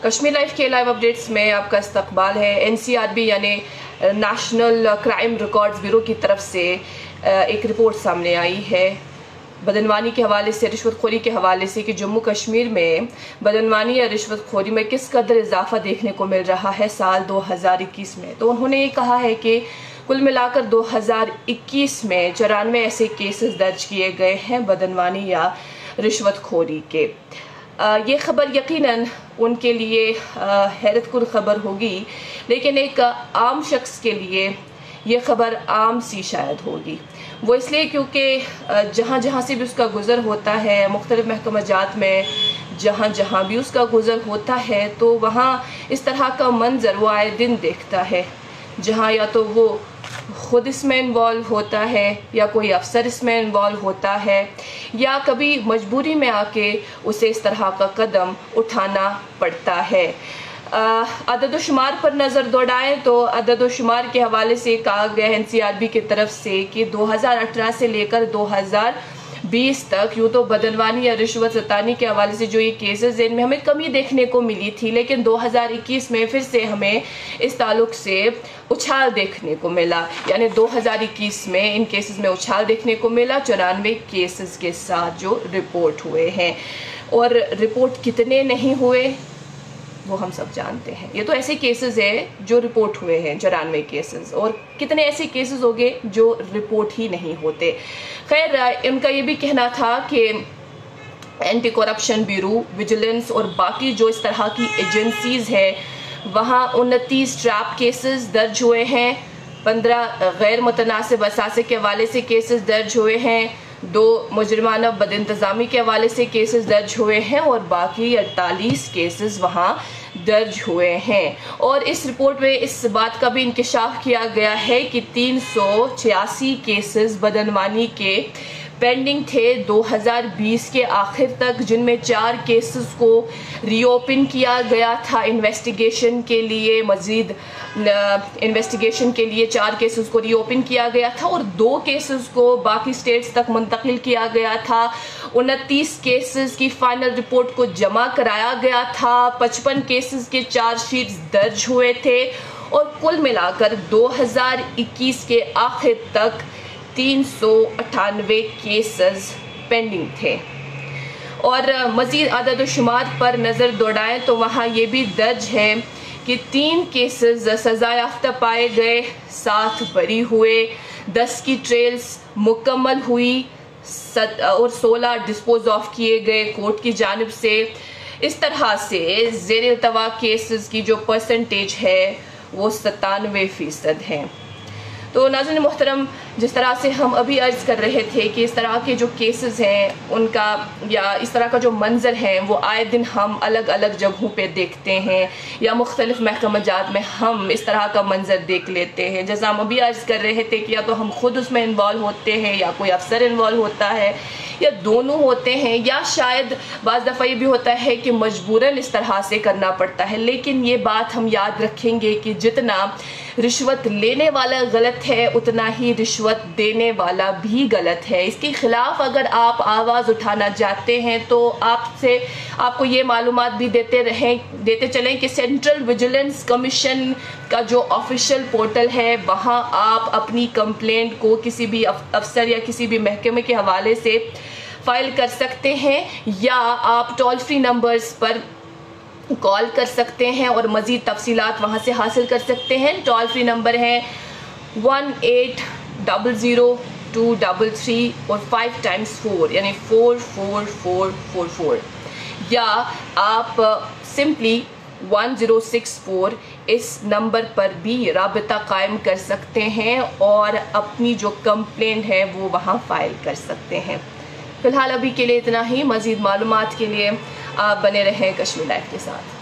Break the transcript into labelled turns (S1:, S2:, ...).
S1: Kashmir live के live updates में आपका इस्तकबाल है। एनसीआरबी यानी नेशनल क्राइम रिकॉर्ड्स ब्यूरो की तरफ से एक रिपोर्ट सामने आई है बदनवानी के हवाले से, रिश्वतखोरी के हवाले से कि जम्मू कश्मीर में बदनवानी या रिश्वतखोरी में किस कदर इजाफा देखने को मिल रहा है साल 2021 में। तो उन्होंने ये कहा है कि कुल मिलाकर 2021 में 94 ऐसे केसेस दर्ज किए गए हैं बदनवानी या रिश्वतखोरी के। ये खबर यकीनन उनके लिए हैरतकुन खबर होगी, लेकिन एक आम शख्स के लिए ये खबर आम सी शायद होगी। वो इसलिए क्योंकि जहाँ जहाँ से भी उसका गुज़र होता है, मुख्तलिफ महकमा जात में जहाँ जहाँ भी उसका गुज़र होता है, तो वहाँ इस तरह का मंजर वो आए दिन देखता है, जहाँ या तो वो खुद इसमें इन्वॉल्व होता है या कोई अफसर इसमें इन्वॉल्व होता है या कभी मजबूरी में आके उसे इस तरह का कदम उठाना पड़ता है। अदद-ओ-शुमार पर नज़र दौड़ाएं तो अदद-ओ-शुमार के हवाले से कहा गया है एनसीआरबी की तरफ से कि 2018 से लेकर 2020 तक यूँ तो बदनवानी या रिश्वत सतानी के हवाले से जो ये केसेस हैं इनमें हमें कमी देखने को मिली थी, लेकिन 2021 में फिर से हमें इस ताल्लुक से उछाल देखने को मिला। यानी 2021 में इन केसेस में उछाल देखने को मिला 94 केसेस के साथ जो रिपोर्ट हुए हैं। और रिपोर्ट कितने नहीं हुए वो हम सब जानते हैं। ये तो ऐसे केसेस है जो रिपोर्ट हुए हैं 94 केसेस, और कितने ऐसे केसेस हो गए जो रिपोर्ट ही नहीं होते। खैर, इनका ये भी कहना था कि एंटी करप्शन ब्यूरो, विजिलेंस और बाकी जो इस तरह की एजेंसीज है वहाँ 29 ट्रैप केसेस दर्ज हुए हैं, 15 गैर मुतनासिब असासे के हवाले से केसेस दर्ज हुए हैं, 2 मुजरिमाना बदइंतज़ामी के हवाले से केसेस दर्ज हुए हैं और बाकी 48 केसेस वहाँ दर्ज हुए हैं। और इस रिपोर्ट में इस बात का भी इंकिशाफ किया गया है कि 386 केसेस बदनवानी के पेंडिंग थे 2020 के आखिर तक, जिनमें 4 केसेस को रीओपन किया गया था इन्वेस्टिगेशन के लिए। मजीद इन्वेस्टिगेशन के लिए 4 केसेस को रीओपन किया गया था और 2 केसेस को बाकी स्टेट्स तक मुंतकिल किया गया था। 29 केसेस की फाइनल रिपोर्ट को जमा कराया गया था, 55 केसेस के चार्जशीट्स दर्ज हुए थे और कुल मिलाकर 2021 के आखिर तक 398 केसेस पेंडिंग थे। और मज़ीद अदद-ओ-शुमार पर नज़र दौड़ाएं तो वहाँ ये भी दर्ज है कि 3 केसेस सज़ा याफ्ता पाए गए, 7 बरी हुए, 10 की ट्रेल्स मुकम्मल हुई और 16 डिस्पोज ऑफ किए गए कोर्ट की जानिब से। इस तरह से ज़ेर इल्तवा केसेस की जो परसेंटेज है वो 97% है। तो नाज़रीन मोहतरम, जिस तरह से हम अभी अर्ज़ कर रहे थे कि इस तरह के जो केसेस हैं उनका या इस तरह का जो मंजर है वो आए दिन हम अलग अलग जगहों पे देखते हैं या मुख्तलिफ महकमा जात में हम इस तरह का मंजर देख लेते हैं। जैसा हम अभी अर्ज़ कर रहे थे कि या तो हम खुद उसमें इन्वॉल्व होते हैं या कोई अफसर इन्वॉल्व होता है या दोनों होते हैं, या शायद बाज़ दफ़ा ये भी होता है कि मजबूरन इस तरह से करना पड़ता है। लेकिन ये बात हम याद रखेंगे कि जितना रिश्वत लेने वाला गलत है उतना ही रिश्वत देने वाला भी गलत है। इसके खिलाफ अगर आप आवाज़ उठाना चाहते हैं तो आपको ये मालूमात भी देते चलें कि सेंट्रल विजिलेंस कमीशन का जो ऑफिशियल पोर्टल है वहाँ आप अपनी कंप्लेंट को किसी भी अफसर या किसी भी महकमे के हवाले से फाइल कर सकते हैं, या आप टोल फ्री नंबर्स पर कॉल कर सकते हैं और मज़ीद तफसीलात वहाँ से हासिल कर सकते हैं। टोल फ्री नंबर है 1800-233 और 5 times 4 यानी 44444, या आप सिंपली 1064 इस नंबर पर भी राबिता कायम कर सकते हैं और अपनी जो कंप्लेंट है वो वहाँ फाइल कर सकते हैं। फ़िलहाल अभी के लिए इतना ही। मज़ीद मालूमात के लिए आप बने रहें कश्मीर लाइव के साथ।